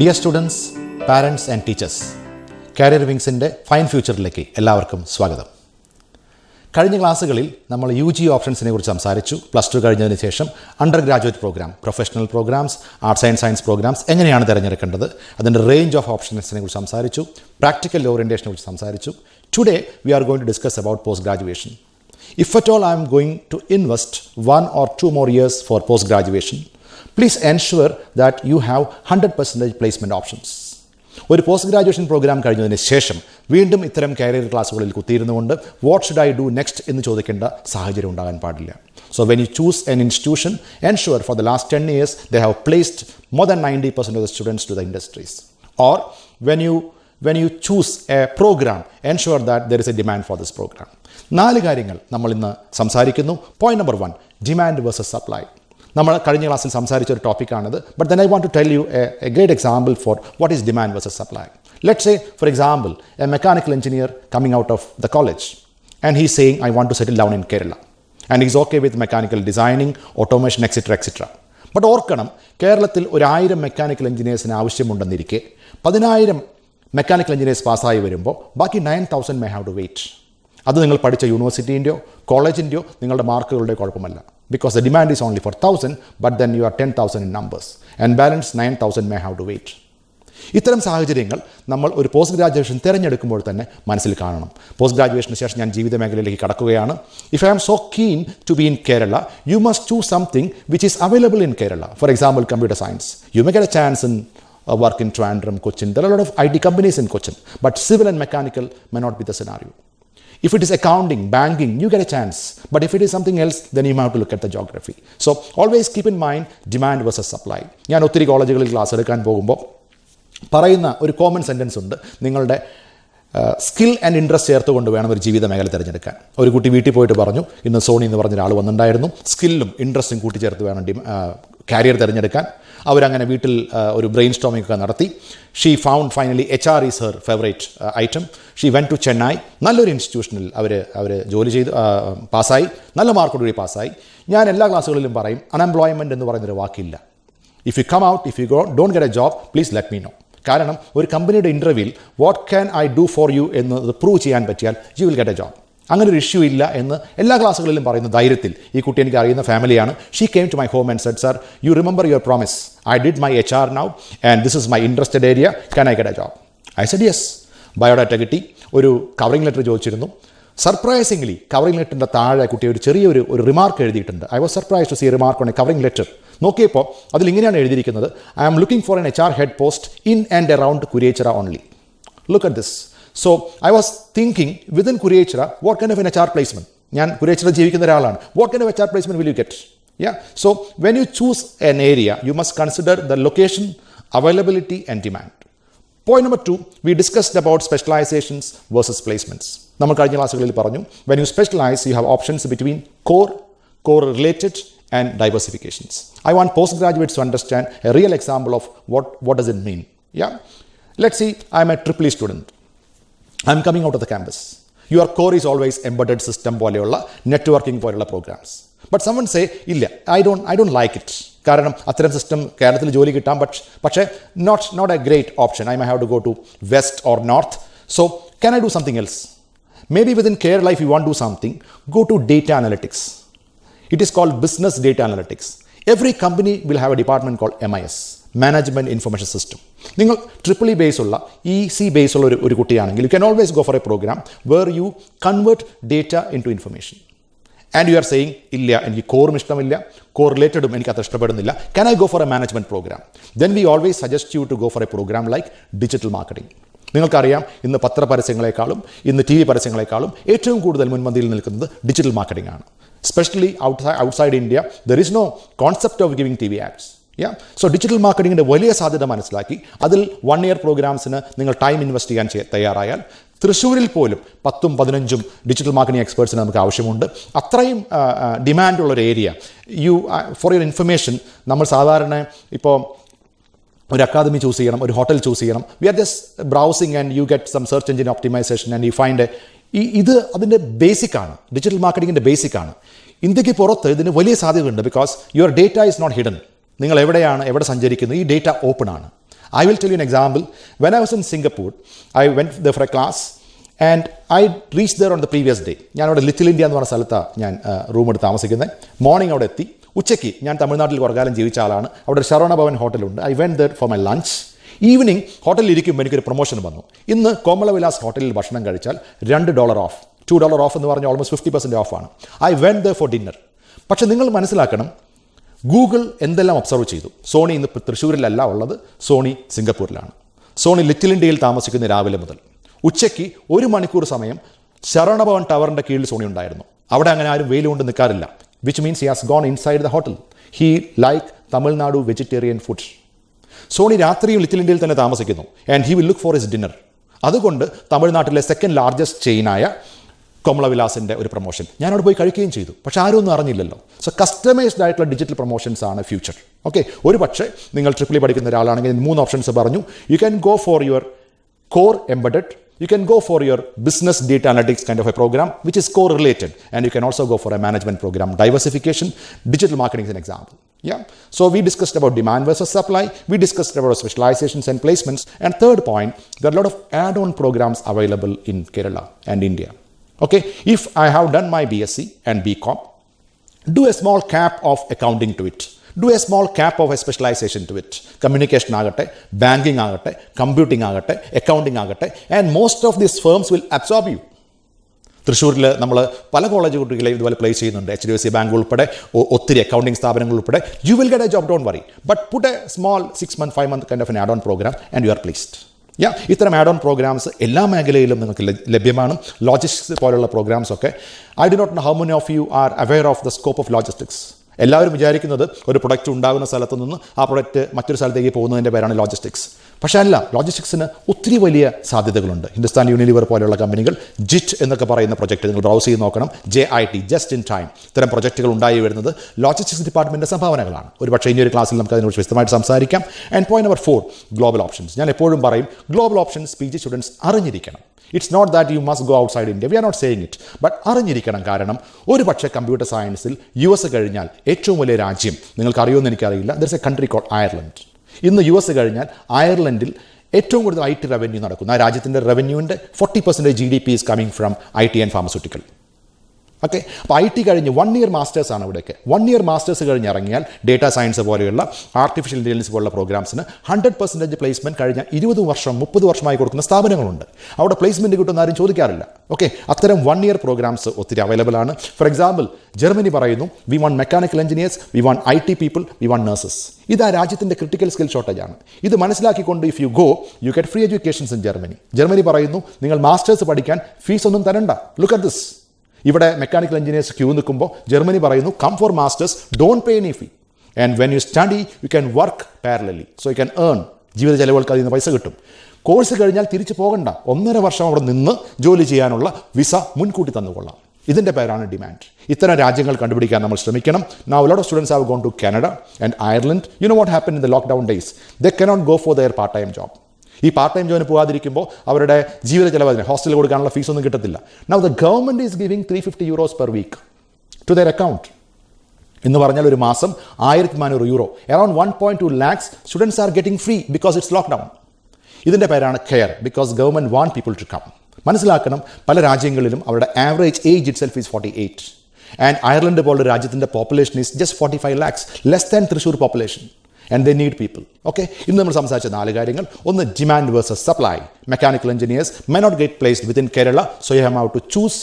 Dear students, parents and teachers, career വിങ്സിൻ്റെ fine ഫ്യൂച്ചറിലേക്ക് എല്ലാവർക്കും സ്വാഗതം. കഴിഞ്ഞ ക്ലാസ്സുകളിൽ നമ്മൾ UG ഓപ്ഷൻസിനെ കുറിച്ച് സംസാരിച്ചു. +2 കഴിഞ്ഞതിന് ശേഷം under graduate program, professional programs, arts and science programs എങ്ങനെയാണ് തിരഞ്ഞെടുക്കേണ്ടത്, അതിൻ്റെ റേഞ്ച് ഓഫ് ഓപ്ഷൻസിനെ കുറിച്ച് സംസാരിച്ചു. പ്രാക്ടിക്കൽ ഓറിയൻറ്റേഷനെ കുറിച്ച് സംസാരിച്ചു. Today we are going to discuss about post graduation. If at all I am going to invest 1 or 2 more years for post graduation, please ensure that you have 100% placement options. ഒരു post graduation program കഴിഞ്ഞതിന് ശേഷം വീണ്ടും ഇത്തരം career ക്ലാസ്സുകളിൽ കുത്തിയിരുന്നുകൊണ്ട് what should I do next എന്ന് ചോദിക്കേണ്ട സാഹചര്യം ഉണ്ടാകാൻ പാടില്ല. So when you choose an institution, ensure for the last 10 years they have placed more than 90% of the students to the industries. Or when you choose a program, ensure that there is a demand for this program. 4 കാര്യങ്ങൾ നമ്മൾ ഇന്ന് സംസാരിക്കുന്നു. Point number 1, demand versus supply. നമ്മൾ കഴിഞ്ഞ ക്ലാസ്സിൽ സംസാരിച്ച ഒരു ടോപ്പിക്കാണിത്. But then I want to tell you a great example for what is demand versus supply. Let's say for example a mechanical engineer coming out of the college and he saying I want to settle down in Kerala and is okay with mechanical designing, automation etcetera etcetera. But ഓർക്കണം, കേരളത്തിൽ 1000 mechanical എഞ്ചിനീയേഴ്സിന് ആവശ്യമുണ്ടെന്നിരിക്കെ 10,000 mechanical engineers പാസ്സായി വരുമ്പോൾ ബാക്കി 9,000 may have to wait. അത് നിങ്ങൾ പഠിച്ച യൂണിവേഴ്സിറ്റീൻ്റെയോ കോളേജിൻ്റെയോ നിങ്ങളുടെ മാർക്കുകളുടെ കുഴപ്പമല്ല. Because the demand is only for 1,000, but then you are 10,000 in numbers and balance 9,000 may have to wait. ഇത്തരം സാഹചര്യങ്ങൾ നമ്മൾ ഒരു പോസ്റ്റ് ഗ്രാജുവേഷൻ തിരഞ്ഞെടുക്കുമ്പോൾ തന്നെ മനസ്സിൽ കാണണം. പോസ്റ്റ് ഗ്രാജുവേഷന് ശേഷം ഞാൻ ജീവിത മേഖലയിലേക്ക് കടക്കുകയാണ്. If I am so keen to be in Kerala, you must choose something which is available in Kerala. For example, computer science. You may get a chance in work in Trivandrum, Cochin. There are a lot of IT companies in Cochin, but civil and mechanical may not be the scenario. If it is accounting, banking, you get a chance. But if it is something else, then you have to look at the geography. So always keep in mind demand versus supply. ഞാൻ ഒത്തിരി കോളേജുകളിൽ class എടുക്കാൻ പോകുമ്പോൾ പറയുന്ന ഒരു common sentence ഉണ്ട്. നിങ്ങളുടെ skill and interest ചേർത്തുകൊണ്ട് വേണം ഒരു ജീവിത മേഖല തിരഞ്ഞെടുക്കാൻ. ഒരു കുട്ടി വീട്ടിൽ പോയിട്ട് പറഞ്ഞു, ഇന്ന് സോണി എന്ന് പറഞ്ഞ ഒരാൾ വന്നിട്ടുണ്ടായിരുന്നു, സ്കില്ലും ഇൻട്രസ്റ്റും കൂട്ടിച്ചേർത്ത് വേണം കാരിയർ തിരഞ്ഞെടുക്കാൻ. അവരങ്ങനെ വീട്ടിൽ ഒരു ബ്രെയിൻ സ്റ്റോമിംഗ് ഒക്കെ നടത്തി. She found finally HR is her favourite item. She went to Chennai. നല്ലൊരു ഇൻസ്റ്റിറ്റ്യൂഷനിൽ അവർ ജോലി ചെയ്ത് പാസ്സായി, നല്ല മാർക്കോടുകൂടി പാസ്സായി. ഞാൻ എല്ലാ ക്ലാസ്സുകളിലും പറയും, അൺഎംപ്ലോയ്മെൻറ്റ് എന്ന് പറയുന്നൊരു വാക്കില്ല. If you come out, if you don't get a job, please let me know. കാരണം ഒരു കമ്പനിയുടെ ഇൻ്റർവ്യൂവിൽ what can I do for you എന്നത് പ്രൂവ് ചെയ്യാൻ പറ്റിയാൽ you will get a job. അങ്ങനെ ഒരു ഇഷ്യൂ ഇല്ല എന്ന് എല്ലാ ക്ലാസ്സുകളിലും പറയുന്ന ധൈര്യത്തിൽ ഈ കുട്ടി എനിക്ക് അറിയുന്ന ഫാമിലിയാണ്. She came to my home and said, sir, you remember your promise, I did my HR now and this is my interested area, can I get a job? I said yes. Biodata കിട്ടി, ഒരു covering letter ചോദിച്ചിരുന്നു. Surprisingly covering ലെറ്ററിൻ്റെ താഴെ കുട്ടി ഒരു ചെറിയൊരു remark എഴുതിയിട്ടുണ്ട്. I was surprise to see remark on a covering letter. നോക്കിയപ്പോൾ അതിൽ ഇങ്ങനെയാണ് എഴുതിയിരിക്കുന്നത്, I am looking for an HR head post in and around Kuriachira only. Look at this. So I was thinking within Kuriyachira, what kind of an HR placement? ഞാൻ കുരിയച്ചിറ ജീവിക്കുന്ന ഒരാളാണ്. What kind of HR placement will you get? Yeah. So when you choose an area, you must consider the location, availability and demand. Point number 2, we discussed about specializations versus placements. നമ്മൾ കഴിഞ്ഞ ക്ലാസ്സുകളിൽ പറഞ്ഞു, when you specialize, you have options between core related and diversifications. I want postgraduates to understand a real example of what does it mean. Yeah. Let's see, I am a EEE student. I am coming out of the campus. Your core is always embedded system പോലെയുള്ള networking പോലെയുള്ള programmes. But someone say, ഇല്ല, I don't like it. കാരണം അത്തരം system കേരളത്തിൽ ജോലി കിട്ടാം, പക്ഷേ not a great option. I may have to go to west or north. So can I do something else? Maybe within Kerala, if you want to do something, go to data analytics. It is called business data analytics. Every company will have a department called MIS, management information system. നിങ്ങൾ EEE ബേസുള്ള EC ബേസുള്ള ഒരു കുട്ടിയാണെങ്കിൽ you can always go for a program where you convert data into information. And you are saying, ഇല്ല, എനിക്ക് കോറും ഇഷ്ടമില്ല, core റിലേറ്റഡും എനിക്ക് അത്ര ഇഷ്ടപ്പെടുന്നില്ല, can I go for a management program? Then we always suggest you to go for a program like digital marketing. നിങ്ങൾക്കറിയാം, ഇന്ന് പത്രപരസ്യങ്ങളെക്കാളും ഇന്ന് TV പരസ്യങ്ങളെക്കാളും ഏറ്റവും കൂടുതൽ മുൻപന്തിയിൽ നിൽക്കുന്നത് ഡിജിറ്റൽ മാർക്കറ്റിംഗ് ആണ്. Especially outside India, there is no concept of giving TV ads. Yeah. So digital മാർക്കറ്റിങ്ങിൻ്റെ വലിയ സാധ്യത മനസ്സിലാക്കി അതിൽ 1 year പ്രോഗ്രാംസിന് നിങ്ങൾ ടൈം ഇൻവെസ്റ്റ് ചെയ്യാൻ തയ്യാറായാൽ തൃശ്ശൂരിൽ പോലും 10-15 ഡിജിറ്റൽ മാർക്കറ്റിംഗ് എക്സ്പേർട്സിന് നമുക്ക് ആവശ്യമുണ്ട്. അത്രയും ഡിമാൻഡുള്ളൊരു ഏരിയ. ഫോർ യുവർ ഇൻഫർമേഷൻ, നമ്മൾ സാധാരണ ഇപ്പോൾ ഒരു അക്കാദമി ചൂസ് ചെയ്യണം, ഒരു ഹോട്ടൽ ചൂസ് ചെയ്യണം. We are just browsing and you get some search engine optimization and you find ഇത് അതിൻ്റെ ബേസിക്കാണ്, ഡിജിറ്റൽ മാർക്കറ്റിങ്ങിൻ്റെ ബേസിക്കാണ്. ഇന്ത്യക്ക് പുറത്ത് ഇതിന് വലിയ സാധ്യതയുണ്ട്. Because your data is not hidden. നിങ്ങൾ എവിടെയാണ്, എവിടെ സഞ്ചരിക്കുന്നു, ഈ ഡേറ്റ ഓപ്പൺ ആണ്. I will tell you an example. When I was in Singapore, I went there for a class and I reached there on the previous day. ഞാൻ അവിടെ little India എന്ന് പറഞ്ഞ സ്ഥലത്താണ് ഞാൻ റൂം എടുത്ത് താമസിക്കുന്നത്. മോർണിംഗ് അവിടെ എത്തി. ഉച്ചയ്ക്ക് ഞാൻ തമിഴ്നാട്ടിൽ കുറക്കാലം ജീവിച്ച ആളാണ്. അവിടെ ഒരു ശരവണ ഭവൻ ഹോട്ടലുണ്ട്. I went there for my lunch. Evening ഹോട്ടലിൽ ഇരിക്കുമ്പോൾ എനിക്കൊരു പ്രൊമോഷൻ വന്നു. ഇന്ന് കോമളവിലാസ് ഹോട്ടലിൽ ഭക്ഷണം കഴിച്ചാൽ $2 ഓഫ്, $2 ഓഫ് എന്ന് പറഞ്ഞാൽ ഓൾമോസ്റ്റ് 50% ഓഫാണ്. I went there for dinner. പക്ഷേ നിങ്ങൾ മനസ്സിലാക്കണം, ഗൂഗിൾ എന്തെല്ലാം ഒബ്സർവ് ചെയ്തു. സോണി ഇന്ന് തൃശ്ശൂരിലല്ല ഉള്ളത്, സോണി സിംഗപ്പൂരിലാണ്. സോണി ലിറ്റിൽ ഇന്ത്യയിൽ താമസിക്കുന്ന രാവിലെ മുതൽ ഉച്ചയ്ക്ക് 1 മണിക്കൂർ സമയം ശരവണഭവൻ ടവറിൻ്റെ കീഴിൽ സോണി ഉണ്ടായിരുന്നു. അവിടെ അങ്ങനെ ആരും വെയിൽ കൊണ്ട് നിൽക്കാറില്ല. Which means he has gone inside the hotel. He like Tamil Nadu vegetarian food. സോണി രാത്രിയും ലിറ്റിൽ ഇന്ത്യയിൽ തന്നെ താമസിക്കുന്നു. And he will look for his dinner. അതുകൊണ്ട് തമിഴ്നാട്ടിലെ സെക്കൻഡ് ലാർജസ്റ്റ് ചെയിനായ കോമളവിലാസിൻ്റെ ഒരു പ്രൊമോഷൻ ഞാനവിടെ പോയി കഴിക്കുകയും ചെയ്തു. പക്ഷേ ആരും ഒന്നും അറിഞ്ഞില്ലല്ലോ. സോ കസ്റ്റമൈസ്ഡ് ആയിട്ടുള്ള ഡിജിറ്റൽ പ്രൊമോഷൻസ് ആണ് ഫ്യൂച്ചർ. ഓക്കെ, ഒരു പക്ഷേ നിങ്ങൾ ട്രിപ്പിൾ പഠിക്കുന്ന ഒരാളാണെങ്കിൽ 3 ഓപ്ഷൻസ് പറഞ്ഞു. You can go for your core embedded, you can go for your business data analytics kind of a program which is core related, and you can also go for a management program. Diversification, digital marketing is an example. Yeah, so we discussed about demand versus supply, we discussed about specializations and placements, and third point, there are a lot of add-on programs available in Kerala and India. Okay, if I have done my BSc and BCom, do a small cap of accounting to it. Do a small cap of a specialization to it. Communication ആകട്ടെ, banking ആകട്ടെ, computing ആകട്ടെ, accounting ആകട്ടെ, and most of these firms will absorb you. തൃശ്ശൂരിൽ നമ്മൾ പല college കുട്ടികളെ ഇതുപോലെ place ചെയ്യുന്നുണ്ട്. HDFC ബാങ്ക് ഉൾപ്പെടെ ഒത്തിരി അക്കൗണ്ടിങ് സ്ഥാപനങ്ങൾ ഉൾപ്പെടെ. You will get a job, don't worry. But put a small 6 month 5 month kind of an add on program and you are placed. ഇത്തരം ആഡ് ഓൺ പ്രോഗ്രാംസ് എല്ലാ മേഖലയിലും നിങ്ങൾക്ക് ലഭ്യമാണ്. ലോജിസ്റ്റിക്സ് പോലുള്ള പ്രോഗ്രാംസ് ഒക്കെ. I do not know how many of you are aware of the scope of logistics. എല്ലാവരും വിചാരിക്കുന്നത് ഒരു പ്രൊഡക്റ്റ് ഉണ്ടാകുന്ന സ്ഥലത്തു നിന്ന് ആ പ്രൊഡക്റ്റ് മറ്റൊരു സ്ഥലത്തേക്ക് പോകുന്നതിൻ്റെ പേരാണ് ലോജിസ്റ്റിക്സ്. പക്ഷേ അല്ല, ലോജിസ്റ്റിക്സിന് ഒത്തിരി വലിയ സാധ്യതകളുണ്ട്. ഹിന്ദുസ്ഥാൻ യൂണിലിവർ പോലെയുള്ള കമ്പനികൾ, ജിറ്റ് എന്നൊക്കെ പറയുന്ന പ്രൊജക്റ്റ് നിങ്ങൾ ബ്രൗസ് ചെയ്ത് നോക്കണം. JIT, ജസ്റ്റ് ഇൻ ടൈം, ഇത്തരം പ്രൊജക്റ്റുകൾ ഉണ്ടായി വരുന്നത് ലോജിസ്റ്റിക്സ് ഡിപ്പാർട്ട്മെൻറ്റിൻ്റെ സംഭാവനകളാണ്. ഒരു പക്ഷേ ഇനി ഒരു ക്ലാസ്സിൽ നമുക്ക് അതിനെക്കുറിച്ച് വിശദമായിട്ട് സംസാരിക്കാം. And point number 4, global options. ഞാൻ എപ്പോഴും പറയും, ഗ്ലോബൽ ഓപ്ഷൻസ് PG സ്റ്റുഡൻസ് അറിഞ്ഞിരിക്കണം. It's not that you must go outside India, we are not saying it, but അറിഞ്ഞിരിക്കണം. കാരണം ഒരു പക്ഷേ കമ്പ്യൂട്ടർ സയൻസിൽ US കഴിഞ്ഞാൽ ഏറ്റവും വലിയ രാജ്യം നിങ്ങൾക്ക് അറിയുമെന്ന് എനിക്കറിയില്ല, there is a country called Ireland. ഇന്ന് US കഴിഞ്ഞാൽ അയർലൻഡിൽ ഏറ്റവും കൂടുതൽ IT റവന്യൂ നടക്കുന്നു. ആ രാജ്യത്തിൻ്റെ റവന്യൂവിൻ്റെ 40% GDP is coming from IT and pharmaceutical. Okay, അപ്പോൾ IT കഴിഞ്ഞ് 1 year മാസ്റ്റേഴ്സാണ് ഇവിടെയൊക്കെ. 1 year മാസ്റ്റേഴ്സ് കഴിഞ്ഞ് ഇറങ്ങിയാൽ ഡേറ്റാ സയൻസ് പോലെയുള്ള ആർട്ടിഫിഷ്യൽ ഇൻ്റലിജൻസ് പോലുള്ള പ്രോഗ്രാംസിന് 100% പ്ലേസ്മെൻറ്റ് കഴിഞ്ഞ 20 വർഷം 30 വർഷമായി കൊടുക്കുന്ന സ്ഥാപനങ്ങളുണ്ട്. അവിടെ പ്ലേസ്മെൻറ്റ് കിട്ടുന്ന ആരും ചോദിക്കാറില്ല. ഓക്കെ, അത്തരം 1 year പ്രോഗ്രാംസ് ഒത്തിരി അവൈലബിൾ ആണ്. ഫോർ എക്സാമ്പിൾ, ജർമ്മനി പറയുന്നു, we want mechanical engineers, we want IT people, we want nurses. ഇത് ആ രാജ്യത്തിൻ്റെ ക്രിട്ടിക്കൽ സ്കിൽ ഷോർട്ടേജ് ആണ്. ഇത് മനസ്സിലാക്കിക്കൊണ്ട് if you go, you get free educations in Germany. Germany പറയുന്നു, നിങ്ങൾ മാസ്റ്റേഴ്സ് പഠിക്കാൻ ഫീസ് ഒന്നും തരണ്ട. Look at this. ഇവിടെ മെക്കാനിക്കൽ എഞ്ചിനീയേഴ്സ് ക്യൂ നിൽക്കുമ്പോൾ ജർമ്മനി പറയുന്നു, come for masters, don't pay any fee, and when you study you can work parallelly, so you can earn. ജീവിത ചെലവുകൾക്ക് അതിൽ നിന്ന് പൈസ കിട്ടും. കോഴ്സ് കഴിഞ്ഞാൽ തിരിച്ചു പോകണ്ട, 1.5 വർഷം അവിടെ നിന്ന് ജോലി ചെയ്യാനുള്ള വിസ മുൻകൂട്ടി തന്നുകൊള്ളാം. ഇതിൻ്റെ പേരാണ് ഡിമാൻഡ്. ഇത്തരം രാജ്യങ്ങൾ കണ്ടുപിടിക്കാൻ നമ്മൾ ശ്രമിക്കണം. Now a lot of students have gone to Canada and Ireland. You know what happened in the lockdown days? They cannot go for their part-time job. ഈ പാർട്ട് ടൈം ജോലിന് പോകാതിരിക്കുമ്പോൾ അവരുടെ ജീവിത ചെലവ്, ഹോസ്റ്റലിൽ കൊടുക്കാനുള്ള ഫീസൊന്നും കിട്ടത്തില്ല. Now the government is giving €350 per week to their account. എന്ന് പറഞ്ഞാൽ ഒരു മാസം €1400. Around 1.2 lakhs students are getting free because it's lockdown. ഇതിൻ്റെ പേരാണ് care, because government want people to come. മനസ്സിലാക്കണം, പല രാജ്യങ്ങളിലും അവരുടെ average age itself is 48. And Ireland പോലുള്ള രാജ്യത്തിൻ്റെ population is just 45 lakhs, less than Thrissur population. And they need people. Okay, ഇന്ന് നമ്മൾ സംസാരിച്ച 4 കാര്യങ്ങൾ. ഒന്ന്, demand versus supply. Mechanical engineers may not get placed within Kerala, so you have to choose,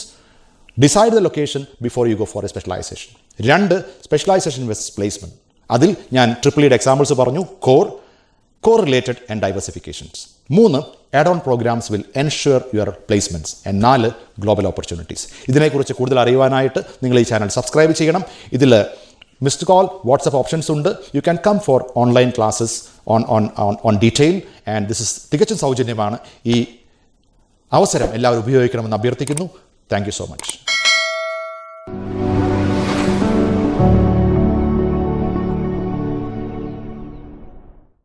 decide the location before you go for a specialization. 2, specialization versus placement. അതിൽ ഞാൻ triple examples പറഞ്ഞു, core related and diversifications. 3, add-on programs will ensure your placements. And 4, global opportunities. ഇതിനെക്കുറിച്ച് കൂടുതൽ അറിയുവാനായിട്ട് നിങ്ങൾ ഈ channel subscribe ചെയ്യണം. ഇതിൽ missed call, WhatsApp options ഉണ്ട്. You can come for online classes on detail. And this is തികച്ചും സൗജന്യമാണ്. ഈ അവസരം എല്ലാവരും ഉപയോഗിക്കണമെന്ന് അഭ്യർത്ഥിക്കുന്നു. Thank you so much.